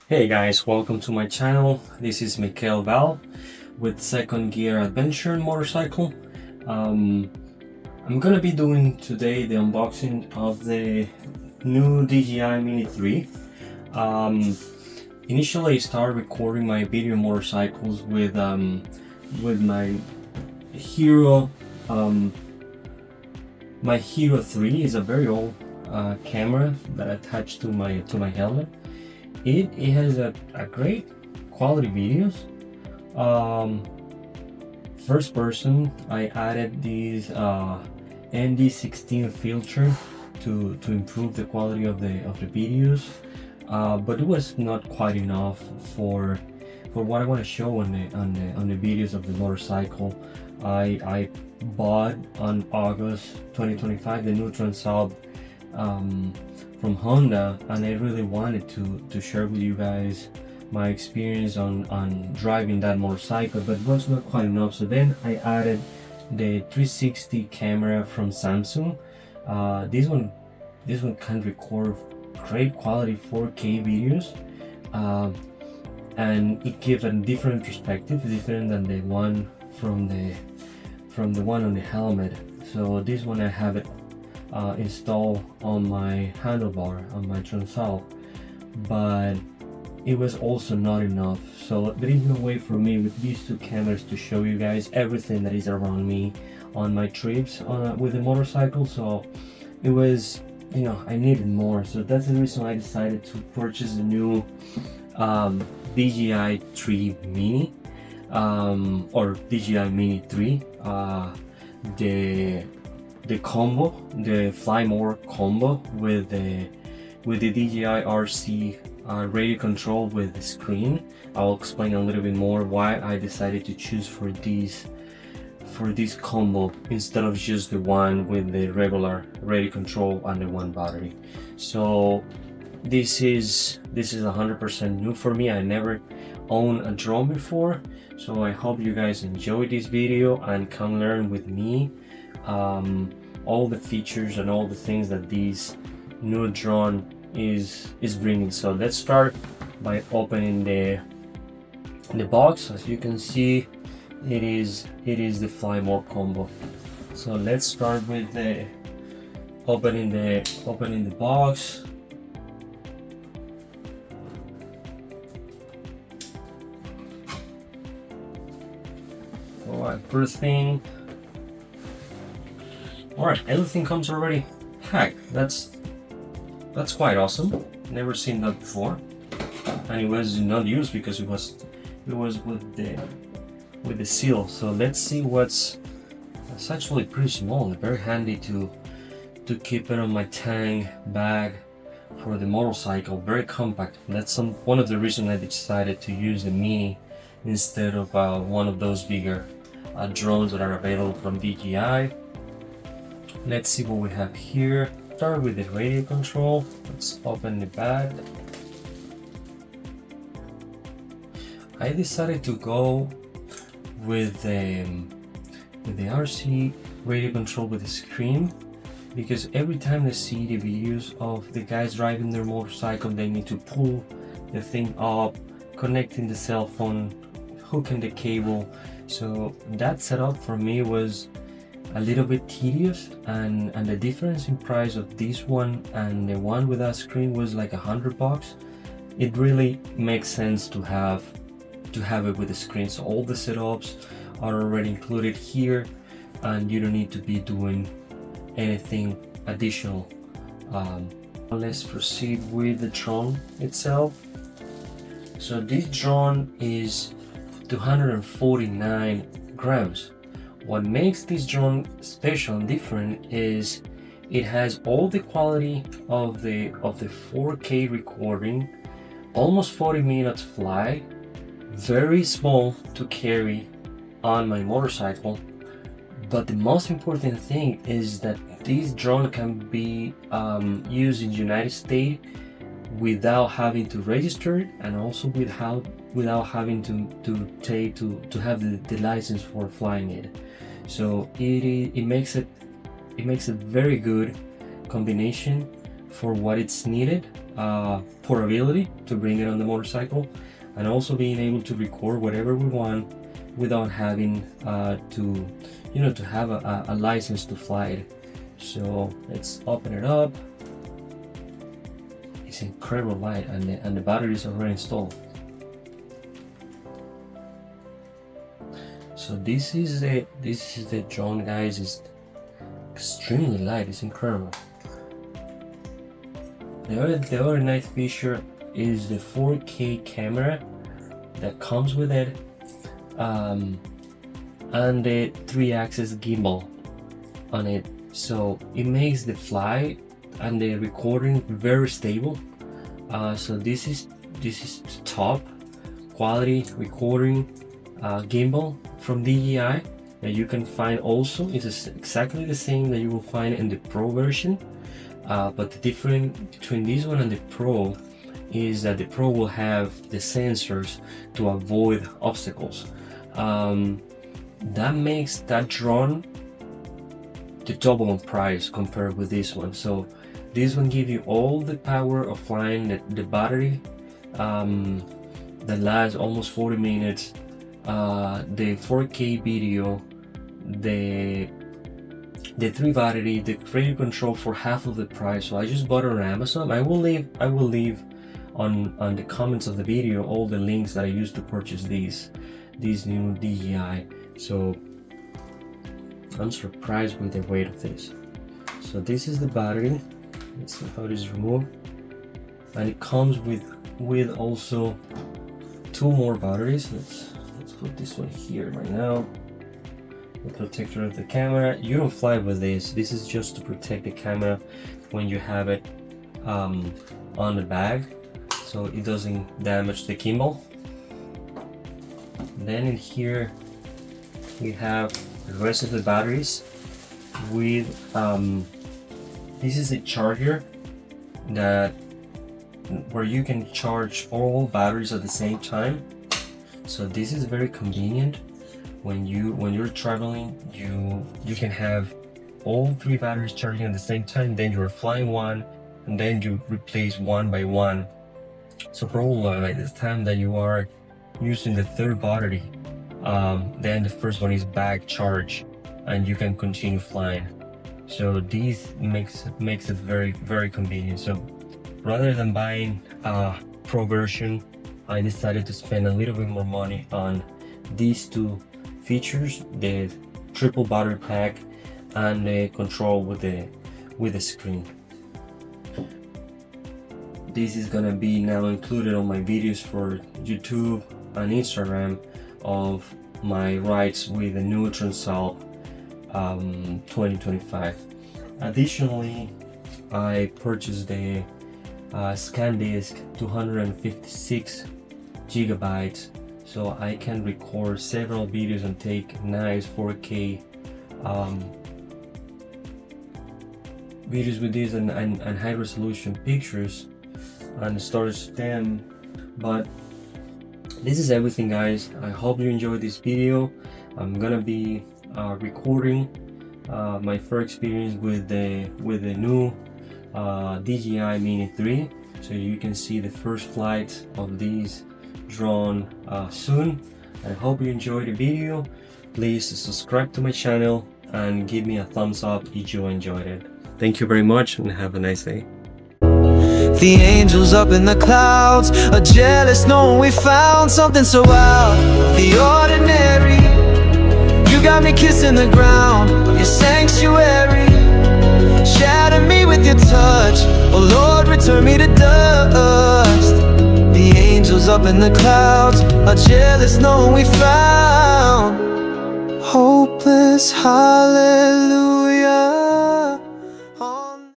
Hey guys, welcome to my channel. This is Mikhail Val with Second Gear Adventure motorcycle. I'm gonna be doing today the unboxing of the new DJI Mini 3. Initially I started recording my video motorcycles with my Hero. My Hero 3 is a very old camera that I attached to my helmet. It has a great quality videos. First person, I added these ND16 filter to improve the quality of the videos, but it was not quite enough for what I want to show on the videos of the motorcycle. I bought on August 2025 the new Transalp from Honda, and I really wanted to share with you guys my experience on driving that motorcycle, but it was not quite enough. So then I added the 360 camera from Samsung. This one can record great quality 4K videos, and it gives a different perspective, different than the one from the one on the helmet. So this one I have it installed on my handlebar on my Transalp, but it was also not enough. So there is no way for me with these two cameras to show you guys everything that is around me on my trips with the motorcycle. So it was, you know, I needed more. So that's the reason I decided to purchase the new DJI 3 Mini or DJI Mini 3, the combo, the Fly More combo with the DJI RC radio control with the screen. I'll explain a little bit more why I decided to choose for this combo instead of just the one with the regular radio control and the one battery. So this is 100% new for me. I never owned a drone before, so I hope you guys enjoy this video and can learn with me all the features and all the things that this new drone is bringing. So let's start by opening the box. As you can see, it is the Fly More combo. So let's start with the opening the box. Alright, first thing. Alright, everything comes already packed. That's quite awesome. Never seen that before, and it was not used because it was with the seal. So let's see it's actually pretty small. Very handy to keep it on my tank bag for the motorcycle. Very compact. That's one of the reasons I decided to use the Mini instead of one of those bigger drones that are available from DJI. Let's see what we have here. Start with the radio control. Let's open the bag. I decided to go with the RC radio control with the screen, because every time I see the videos of the guys driving their motorcycle, they need to pull the thing up, connecting the cell phone, hooking the cable. So that setup for me was a little bit tedious, and the difference in price of this one and the one without screen was like $100. It really makes sense to have it with the screen. So all the setups are already included here, and you don't need to be doing anything additional. Let's proceed with the drone itself. So this drone is 249 grams. What makes this drone special and different is it has all the quality of the 4K recording, almost 40 minutes fly, very small to carry on my motorcycle. But the most important thing is that this drone can be used in the United States without having to register it, and also without having to have the license for flying it. So it makes it very good combination for what it's needed. Portability to bring it on the motorcycle, and also being able to record whatever we want without having to have a license to fly it. So let's open it up. It's incredible light, and the batteries are already installed. So this is the drone, guys. It's extremely light. It's incredible. The other nice feature is the 4K camera that comes with it, and the 3-axis gimbal on it. So it makes the fly and the recording very stable. So this is top quality recording gimbal from DJI that you can find also. It's exactly the same that you will find in the Pro version. But the difference between this one and the Pro is that the Pro will have the sensors to avoid obstacles. That makes that drone the double in price compared with this one. So this one gives you all the power of flying, the battery that lasts almost 40 minutes, the 4K video, the 3 battery, the radio control for half of the price. So I just bought it on Amazon. I will leave on the comments of the video all the links that I used to purchase these new DJI. So I'm surprised with the weight of this. So this is the battery. Let's see how it is removed, and it comes with also 2 more batteries. Let's put this one here right now. The protector of the camera. You don't fly with this. This is just to protect the camera when you have it on the bag, so it doesn't damage the gimbal. Then in here we have the rest of the batteries with this is a charger where you can charge all batteries at the same time. So this is very convenient. When you're traveling, you can have all 3 batteries charging at the same time. Then you're flying one, and then you replace one by one. So probably by the time that you are using the 3rd battery, then the first one is back charged, and you can continue flying. So this makes it very, very convenient. So rather than buying a Pro version, I decided to spend a little bit more money on these 2 features: the triple battery pack and the control with the screen. This is gonna be now included on my videos for YouTube and Instagram of my rides with the new Transalp 2025. Additionally, I purchased the ScanDisk 256 gigabytes, so I can record several videos and take nice 4K videos with this, and high resolution pictures, and storage them. But this is everything, guys. I hope you enjoyed this video. I'm gonna be recording my first experience with the new DJI Mini 3, so you can see the first flight of these drone soon. I hope you enjoyed the video. Please subscribe to my channel and give me a thumbs up if you enjoyed it. Thank you very much, and have a nice day. The angels up in the clouds are jealous knowing we found something so out of the ordinary. You got me kissing the ground of your sanctuary. Shatter me with your touch, oh Lord, return me to dust. The angels up in the clouds are jealous knowing we found hopeless hallelujah.